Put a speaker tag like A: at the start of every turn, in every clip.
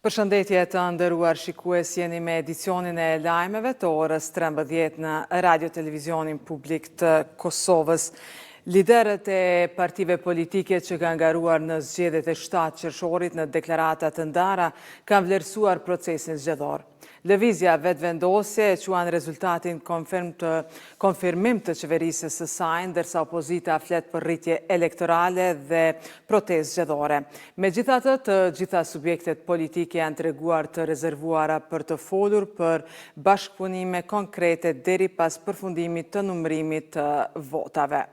A: Përshëndetje të nderuar shikues, jeni me edicionin e lajmeve të orës 13 në Radio Televizionin Publik të Kosovës. Liderët e partive politike që kanë ngaruar në zgjedhjet e 7 qershorit në deklarata të ndara kanë vlerësuar procesin zgjedhor. Lëvizja vetëvendosje e quan rezultatin konfirmim të qeverisës së saj, ndërsa opozita flet për rritje elektorale dhe protestë zgjedhore. Megjithatë, të gjitha subjektet politike janë treguar të rezervuara për të folur për bashkëpunime konkrete deri pas përfundimit të numërimit të votave.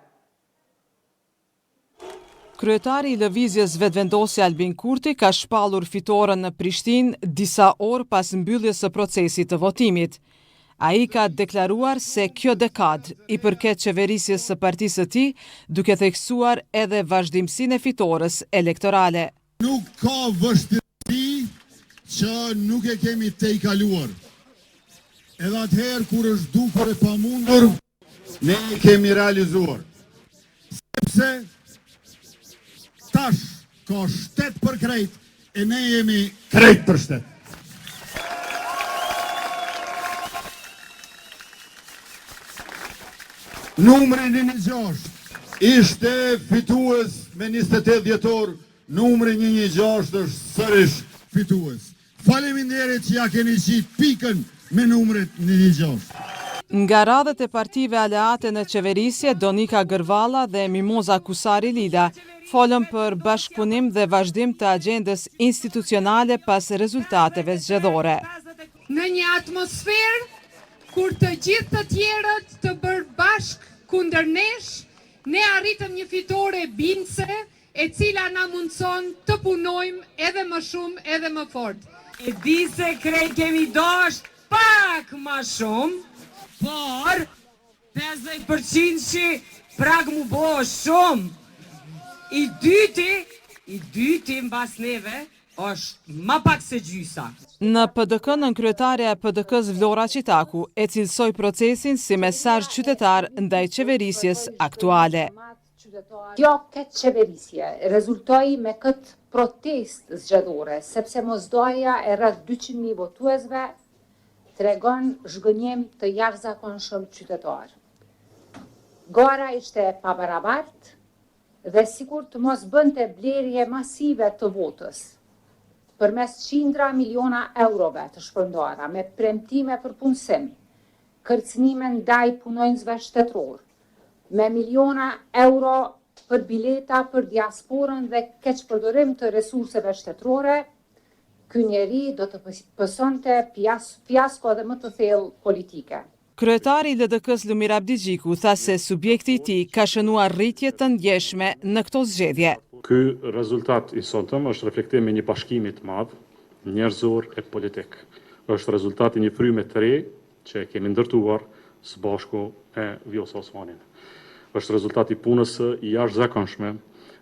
A: Kryetari i lëvizjes vetëvendosje Albin Kurti ka shpallur fitoren në Prishtinë disa orë pas mbylljes së procesit të votimit. Ai ka deklaruar se kjo dekadë i përket qeverisjes së partisë së tij, duke theksuar edhe vazhdimsinë e fitores elektorale.
B: Nuk ka vështirësi që nuk e kemi te i kaluar. Edhe atëherë kur është dukur e pamundur, ne e kemi realizuar. Sepse tash ka shtet për krejt, e ne jemi krejt për shtet. Numri 116 ishte fitues me 28 dhjetor, numri 116 është sërish fitues. Faleminderit që ja keni qitë pikën me numrit 116.
A: Nga radhët e partive aleate në qeverisje, Donika Gërvalla dhe Mimoza Kusari Lila folën për bashkëpunim dhe vazhdim të agjendës institucionale pas rezultateve zgjedhore.
C: Në një atmosferë kur të gjithë të tjerët të bërë bashk kundër nesh, ne arritëm një fitore bindse e cila na mundson të punojmë edhe më shumë edhe më fort.
D: E di se krejt kemi dosht pak më shumë, por 50% që prag mu bo shumë. I dyti mbas neve është më pak se gjysa.
A: Në PDK, nën kryetaria e PDK-s Vlora Qitaku e cilësoi procesin si mesazh qytetar ndaj qeverisjes aktuale.
E: Kjo këtë qeverisje rezultoi me këtë protest zgjedhore, sepse mosdoja e rreth 200.000 votuesve tregon zhgënjim të jashtëzakonshëm qytetar. Gara ishte e pabarabartë dhe sikur të mos bënte blerje masive të votës, përmes qindra miliona eurove të shpërndara me premtime për punësim, kërcënime ndaj punonjësve shtetëror, me miliona euro për bileta për diasporën dhe keqpërdorim të resurseve shtetërore, ky njeri do të pësonte fiasko dhe më të thellë politike.
A: Kryetari i LDK-s Lumir Abdi Gjiku tha se subjekti i tij ka shënuar rritje të ndjeshme në këto zgjedhje.
F: Ky rezultat i sotëm është reflektim i një bashkimi të madh, njerëzor e politik. Është rezultati një fryme të re që e kemi ndërtuar së bashku me Vjosa Osmanin. Është rezultati punës së jashtëzakonshme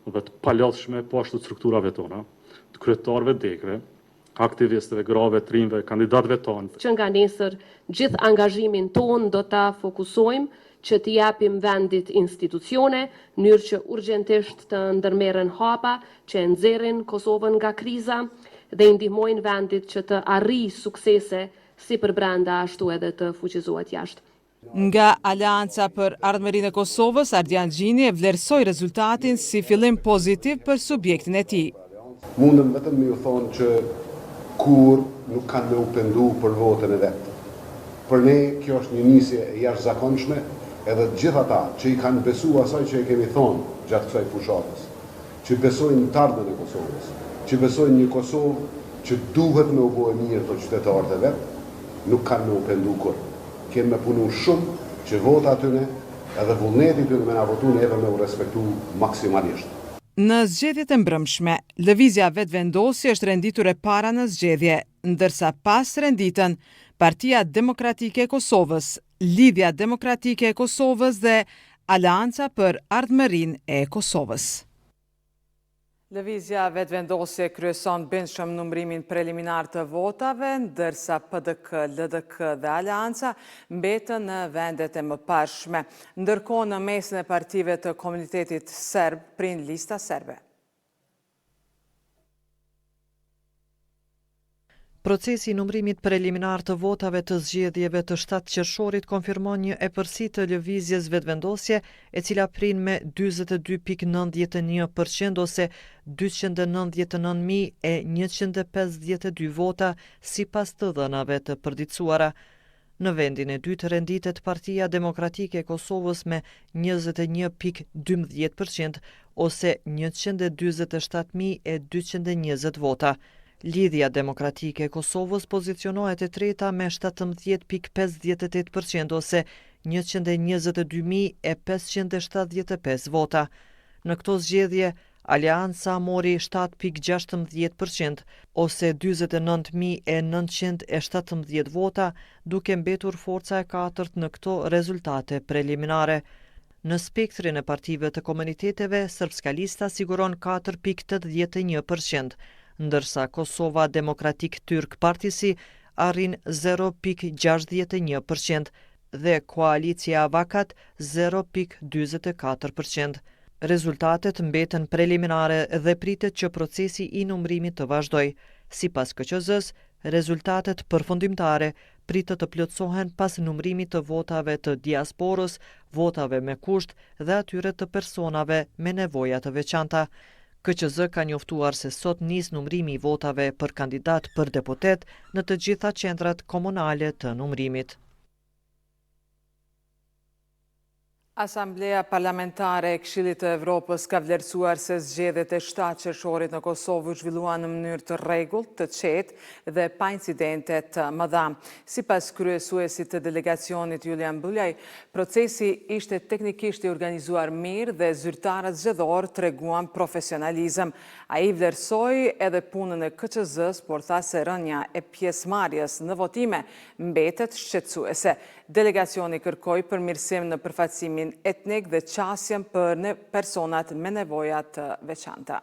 F: dhe të palodhshme poshtë të strukturave tona, të kryetarëve degëve, aktivistëve, grave, trimve, kandidatëve tonë.
G: Që nga nesër gjithë angazhimin tonë do ta fokusojmë që të japim vendit institucione, në mënyrë që urgjentisht të ndërmerren hapa që e nxjerrin Kosovën nga kriza dhe i ndihmojnë vendit që të arrijë suksese si për brenda ashtu edhe të fuqizohet jashtë.
A: Nga Aleanca për Ardhmërinë e Kosovës, Ardian Gjini e vlerësoi rezultatin si fillim pozitiv për subjektin e tij.
H: Mundem vetëm me ju thonë që kur nuk kanë me u pendu për votën e vetë. Për ne, kjo është një nisje e jashtëzakonshme, edhe gjithë ata që i kanë besu asaj që e kemi thonë gjatë kësaj fushatës, që besojnë në të ardhmen e Kosovës, që besojnë një Kosovë që duhet me u bo e mirë të qytetarët e vetë, nuk kanë me u pendu kur. Kemë me punu shumë që vota atyne edhe vullneti tyne me na votu neve me u respektu maksimalisht.
A: Në zgjedhjet e mbrëmshme, lëvizja vetëvendosje është renditur e para në zgjedhje, ndërsa pas renditën, Partia Demokratike e Kosovës, Lidhja Demokratike e Kosovës dhe Aleanca për Ardhmërinë e Kosovës. Lëvizja vetëvendosje kryeson bindshëm numërimin preliminar të votave, ndërsa PDK, LDK dhe Aleanca mbetën në vendet e mëparshme. Ndërkohë në mesin e partive të komunitetit serb prind lista serbe.
I: Procesi i numrimit preliminar të votave të zgjedhjeve të 7 qershorit konfirmon një epërsi të lëvizjes vetëvendosje, e cila prin me 42.91% ose 299.152 vota sipas të dhënave të përditësuara. Në vendin e dytë renditet Partia Demokratike e Kosovës me 21.12% ose 147.220 vota. Lidhja Demokratike e Kosovës pozicionohet e treta me 17.58% ose 122.575 vota. Në këto zgjedhje, Aleanca mori 7.16% ose 49.917 vota, duke mbetur forca e katërt në këto rezultate preliminare. Në spektrin e partive të komuniteteve, Srpska Lista siguron 4.81%, ndërsa Kosova Demokratik Tyrk Partisi arrin 0.61% dhe Koalicia Vakat 0.44%. Rezultatet mbeten preliminare dhe pritet që procesi i numrimit të vazhdoj. Sipas KQZ-s, rezultatet përfundimtare pritet të plotësohen pas numrimit të votave të diasporës, votave me kusht dhe atyre të personave me nevoja të veçanta. KQZ ka njoftuar se sot nis numrimi i votave për kandidat për deputet në të gjitha qendrat komunale të numrimit.
A: Asamblea Parlamentare e Këshillit të Evropës ka vlerësuar se zgjedhjet e 7 qershorit në Kosovë u zhvilluan në mënyrë të rregullt, të qetë dhe pa incidente të mëdha. Sipas kryesuesit të delegacionit Julian Buljaj, procesi ishte teknikisht i organizuar mirë dhe zyrtarët zgjedhor treguan profesionalizëm. Ai vlerësoi edhe punën e KQZ-s, por tha se rënja e pjesëmarrjes në votime mbetet shqetësuese. Delegacioni kërkoi përmirësim në përfaqësimin etnik dhe qasjen për personat me nevoja të veçanta.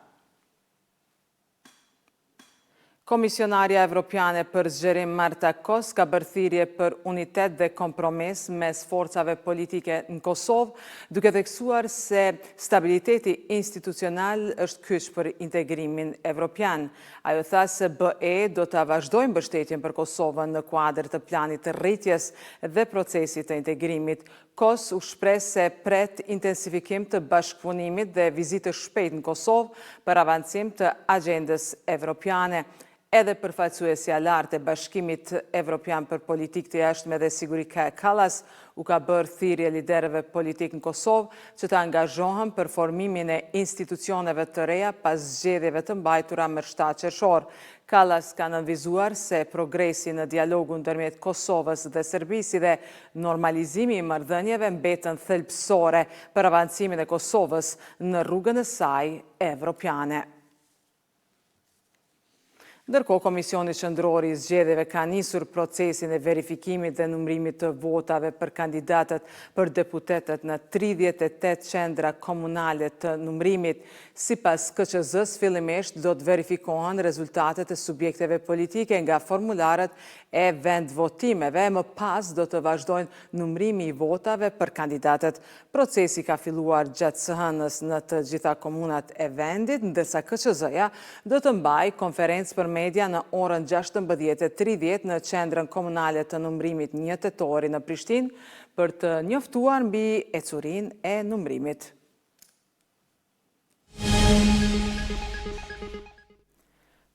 A: Komisionarja Evropiane për zgjerim Marta Kos ka bërë thirrje për unitet dhe kompromis mes forcave politike në Kosovë, duke theksuar se stabiliteti institucional është kyç për integrimin evropian. Ajo tha se BE do të vazhdojë mbështetjen për Kosovën në kuadër të planit të rritjes dhe procesit të integrimit. Kos u shpreh se pret intensifikim të bashkëpunimit dhe vizitë shpejt në Kosovë për avancim të agendës evropiane. Edhe përfaqësuesja lartë e Bashkimit Evropian për Politikë të Jashtme dhe Siguri Kaja Kallas u ka bërë thirrje liderëve politik në Kosovë që të angazhohen për formimin e institucioneve të reja pas zgjedhjeve të mbajtura më 7 qershor. Kallas ka nënvizuar se progresi në dialogun ndërmjet Kosovës dhe Serbisë dhe normalizimi i marrëdhënieve mbeten thelbësore për avancimin e Kosovës në rrugën e saj evropiane. Ndërkohë, Komisioni Qendror i Zgjedhjeve ka nisur procesin e verifikimit dhe numrimit të votave për kandidatët për deputetet në 38 qendra komunale të numrimit. Sipas KQZ-s, fillimisht do të verifikohen rezultatet e subjekteve politike nga formularët e vendvotimeve, më pas do të vazhdojnë numrimi i votave për kandidatët. Procesi ka filluar gjatë së hënës në të gjitha komunat e vendit, ndërsa KQZ-ja do të mbajë konferencë për media në orën 16:30 në qendrën komunale të numrimit 1 tetori në Prishtinë për të njoftuar mbi ecurinë e numrimit.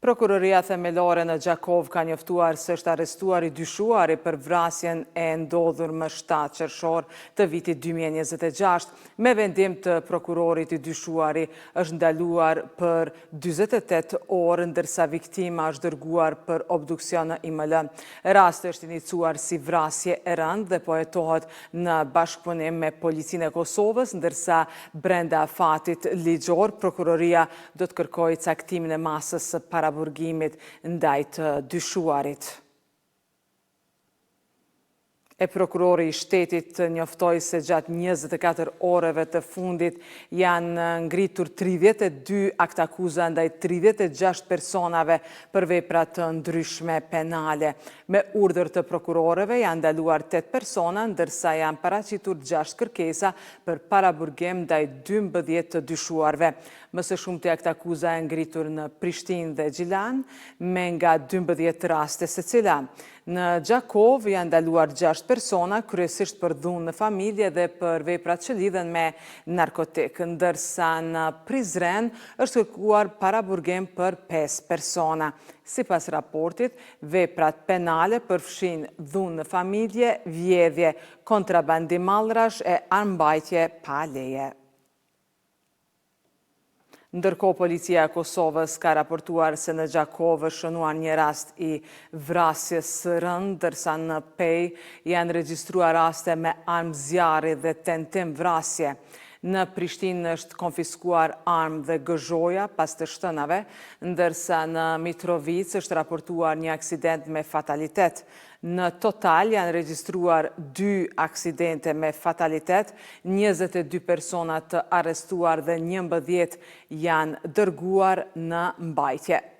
A: Prokuroria themelore në Gjakov ka njoftuar se është arrestuar i dyshuari për vrasjen e ndodhur më 7 qershor të vitit 2026. Me vendim të prokurorit, i dyshuari është ndaluar për 48 orë, ndërsa viktima është dërguar për obduksion në IML. Rasti është iniciuar si vrasje e rëndë dhe po hetohet në bashkëpunim me Policinë e Kosovës, ndërsa brenda fatit ligjor, prokuroria do të kërkojë caktimin e masës së paraburgimit ndaj të dyshuarit. E prokurori i shtetit njoftoi se gjatë 24 oreve të fundit janë ngritur 32 aktakuza ndaj 36 personave për vepra të ndryshme penale. Me urdhër të prokurorëve janë ndaluar 8 persona, ndërsa janë paraqitur 6 kërkesa për paraburgim ndaj 12 të dyshuarve. Më së shumti aktakuza e ngritur në Prishtinë dhe Gjilan, me nga 12 raste secila. Në Gjakov janë ndaluar 6 persona, kryesisht për dhunë në familje dhe për veprat që lidhen me narkotik, ndërsa në Prizren është kërkuar paraburgim për 5 persona. Sipas raportit, veprat penale përfshin dhunë në familje, vjedhje, kontrabandim mallrash e armbajtje pa leje. Ndërkohë, policia e Kosovës ka raportuar se në Gjakovë është shënuar një rast i vrasjes së rënd, ndërsa në Pej janë regjistruar raste me armë zjarri dhe tentim vrasje. Në Prishtinë është konfiskuar armë dhe gëzhoja pas të shtënave, ndërsa në Mitrovic është raportuar një aksident me fatalitet. Në total janë regjistruar 2 aksidente me fatalitet, 22 persona të arrestuar dhe 11 janë dërguar në mbajtje.